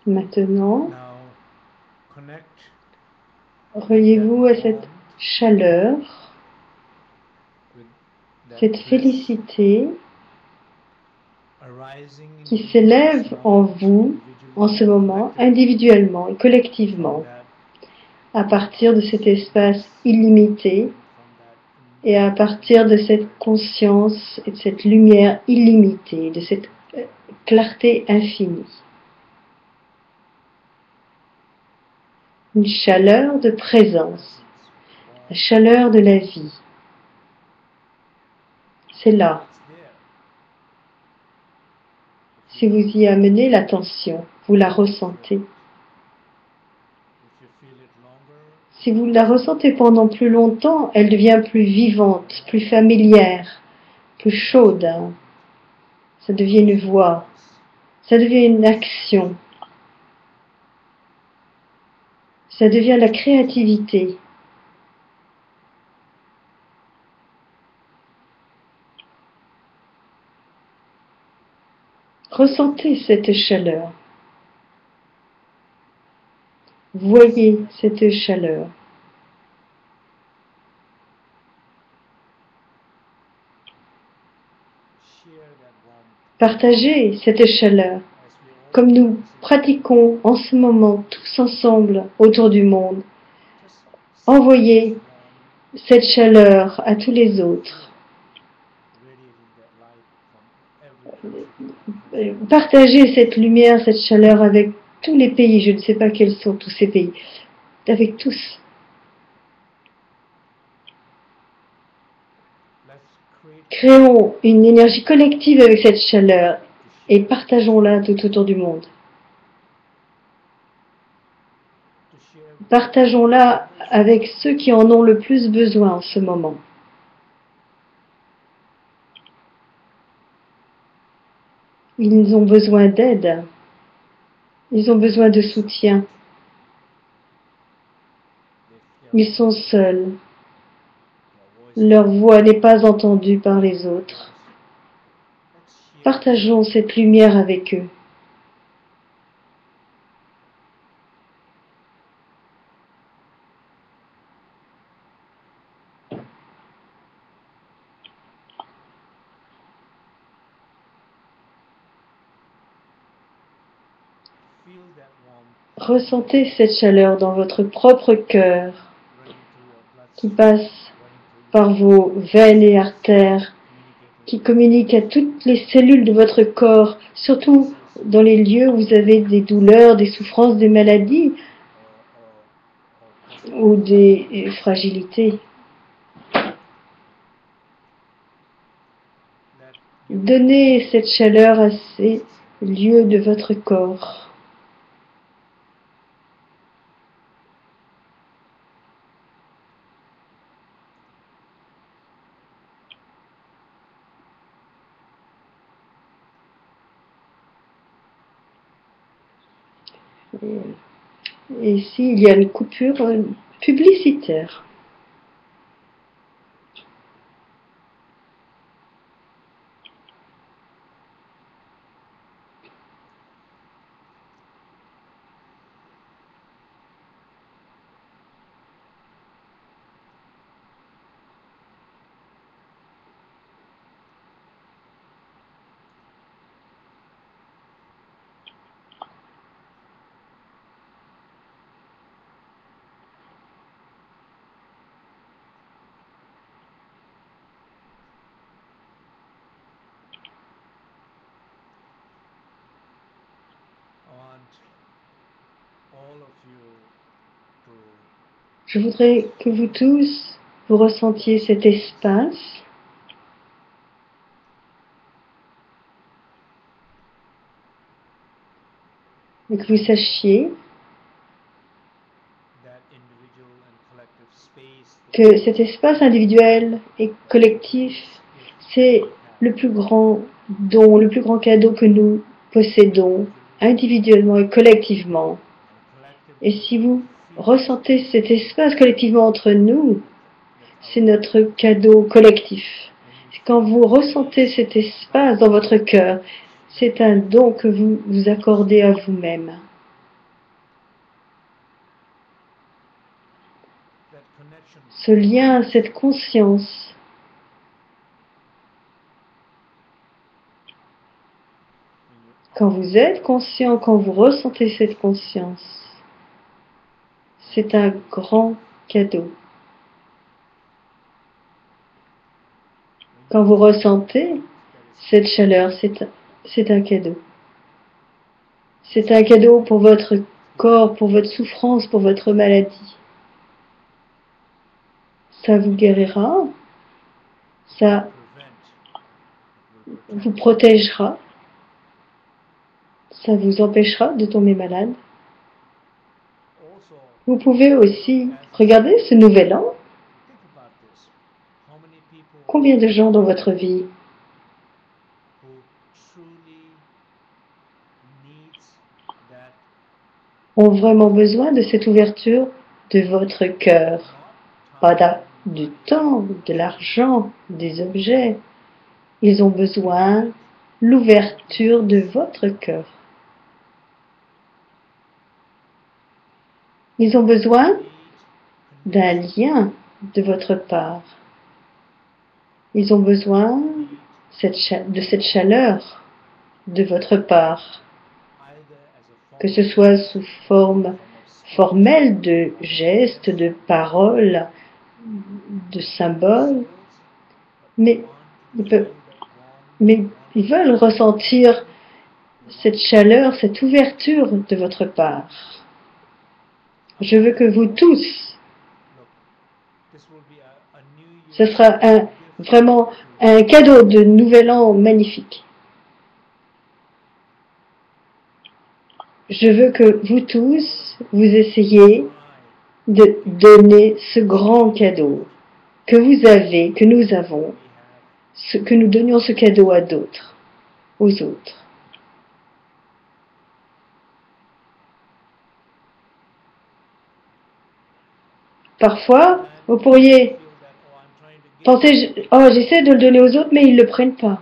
Maintenant, Now connect reliez-vous à cette chaleur, with that cette bliss félicité arising in qui you s'élève this en moment, vous en ce individually and moment, collectively. individuellement et collectivement, From that à partir de cet espace illimité and from that et à partir de cette conscience et de cette lumière illimitée, de cette clarté infinie. Une chaleur de présence, la chaleur de la vie. C'est là. it's there. Si vous y amenez l'attention, vous la ressentez. If you feel it longer, Si vous la ressentez pendant plus longtemps, elle devient plus vivante, plus familière, plus chaude. Ça devient une voix, ça devient une action, ça devient la créativité. Ressentez cette chaleur. Voyez cette chaleur. share that warmth Partagez cette chaleur, as we all comme nous pratiquons en ce moment tous ensemble autour du monde. just Envoyez warm, cette chaleur à tous les autres. radiating that light from every country to Partagez cette lumière, cette chaleur avec tous les pays. Je ne sais pas quels sont tous ces pays. Avec tous. let's create Créons une énergie collective avec cette chaleur et partageons-la tout autour du monde. to share with Partageons-la avec ceux qui en ont le plus besoin en ce moment. Ils ont besoin d'aide. Ils ont besoin de soutien. they feel Ils sont seuls. their voice. Leur voix n'est pas entendue par les autres. Let's share Partageons cette lumière avec eux. feel that warmth Ressentez cette chaleur dans votre propre cœur running through your blood qui passe running through par vos veines et artères, communicating qui communique à toutes les cellules de votre corps, surtout dans les lieux où vous avez des douleurs, des souffrances, des maladies or ou des fragilités. that Donnez cette chaleur à ces lieux de votre corps. Et ici, il y a une coupure publicitaire. I want all of you to Je voudrais que vous tous, vous ressentiez cet espace, et que vous sachiez that individual and collective space que cet espace individuel et collectif, c'est le plus grand don, le plus grand cadeau que nous possédons individuellement et collectivement. and collectively Et si vous ressentez cet espace collectivement entre nous, c'est notre cadeau collectif. Quand vous ressentez cet espace dans votre cœur, c'est un don que vous vous accordez à vous-même. ce lien, cette conscience. Quand vous êtes conscient, quand vous ressentez cette conscience, c'est un grand cadeau. Quand vous ressentez cette chaleur, c'est un cadeau. C'est un cadeau pour votre corps, pour votre souffrance, pour votre maladie. Ça vous guérira, ça vous protégera, ça vous empêchera de tomber malade. Vous pouvez aussi regarder ce nouvel an. Combien de gens dans votre vie ont vraiment besoin de cette ouverture de votre cœur? Pas du temps, de l'argent, des objets. Ils ont besoin de l'ouverture de votre cœur. Ils ont besoin d'un lien de votre part. Ils ont besoin de cette chaleur de votre part, que ce soit sous forme formelle de gestes, de paroles, de symboles, mais ils veulent ressentir cette chaleur, cette ouverture de votre part. Je veux que vous tous, ce sera vraiment un cadeau de nouvel an magnifique. Je veux que vous tous, vous essayiez de donner ce grand cadeau que vous avez, que nous avons, que nous donnions ce cadeau à d'autres, aux autres. Parfois, vous pourriez penser, oh, j'essaie de le donner aux autres, mais ils ne le prennent pas.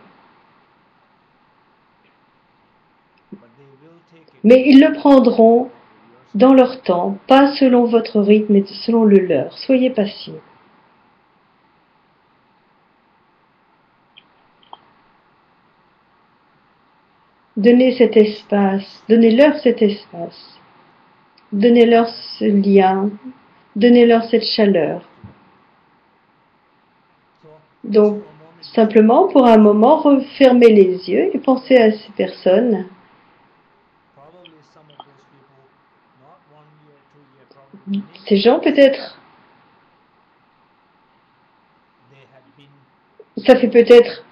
Mais ils le prendront dans leur temps, pas selon votre rythme, mais selon le leur. Soyez patient. Donnez cet espace, donnez-leur cet espace, donnez-leur ce lien, donnez-leur cette chaleur. Donc, simplement, pour un moment, refermez les yeux et pensez à ces personnes. Ces gens, peut-être, ça fait peut-être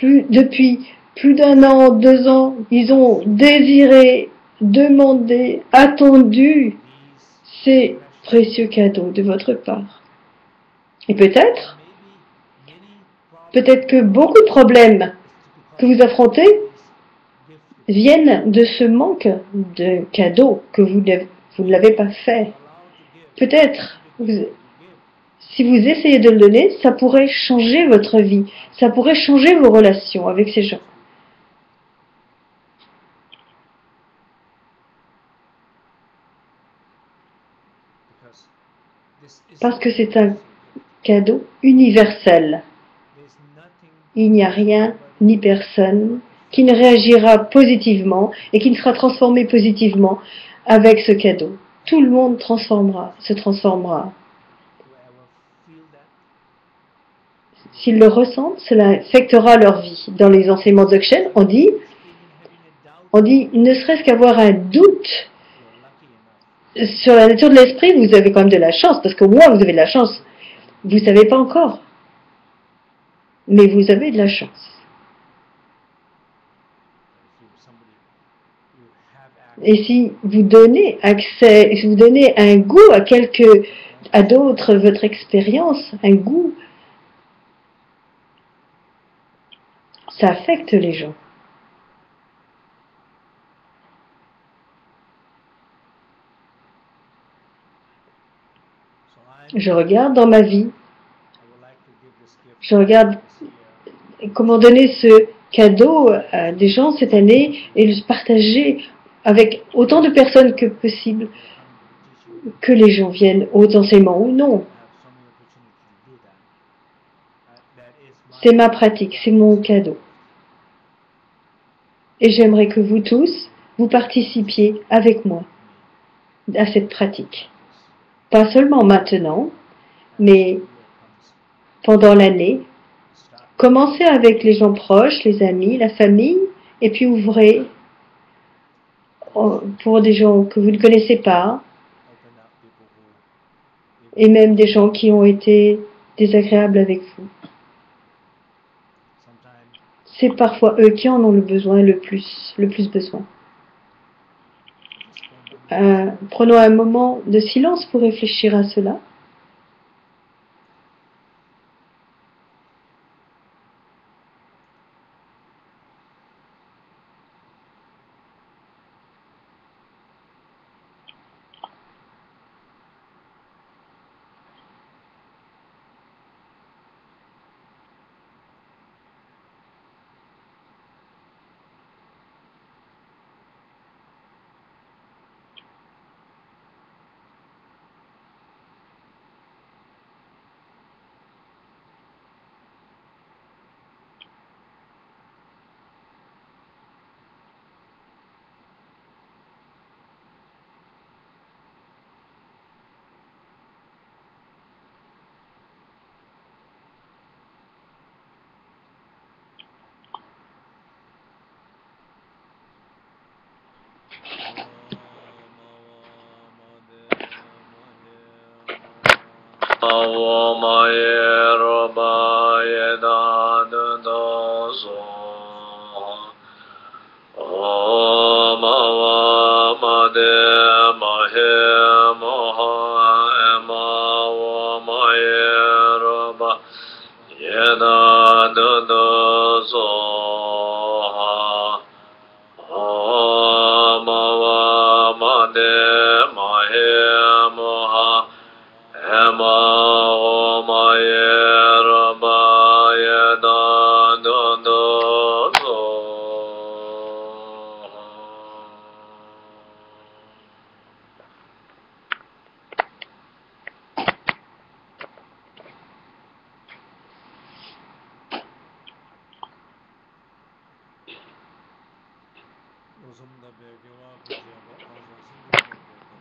depuis plus d'un an, 2 ans, ils ont désiré, demandé, attendu ces précieux cadeaux de votre part. Et peut-être que beaucoup de problèmes que vous affrontez viennent de ce manque de cadeaux que vous ne l'avez pas fait. Peut-être, si vous essayez de le donner, ça pourrait changer votre vie, ça pourrait changer vos relations avec ces gens. Parce que c'est un cadeau universel. Il n'y a rien ni personne qui ne réagira positivement et qui ne sera transformé positivement avec ce cadeau. Tout le monde se transformera. S'ils le ressentent, cela affectera leur vie. Dans les enseignements Dzogchen, on dit, ne serait-ce qu'avoir un doute sur la nature de l'esprit, vous avez quand même de la chance, parce qu'au moins vous avez de la chance. Vous ne savez pas encore, mais vous avez de la chance. Et si vous donnez accès, si vous donnez un goût à d'autres votre expérience, un goût, ça affecte les gens. Je regarde dans ma vie, je regarde comment donner ce cadeau à des gens cette année et le partager avec autant de personnes que possible, que les gens viennent aux enseignements ou non. C'est ma pratique, c'est mon cadeau. Et j'aimerais que vous tous, vous participiez avec moi à cette pratique. Pas seulement maintenant, mais pendant l'année. Commencez avec les gens proches, les amis, la famille, et puis ouvrez pour des gens que vous ne connaissez pas, et même des gens qui ont été désagréables avec vous. C'est parfois eux qui en ont le besoin le plus besoin. Prenons un moment de silence pour réfléchir à cela.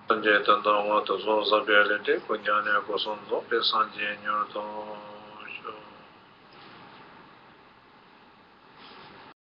Sanjay Tandanga Taso Sabya Lete Punyanya Kosonzo Pe Sanjay Nyorto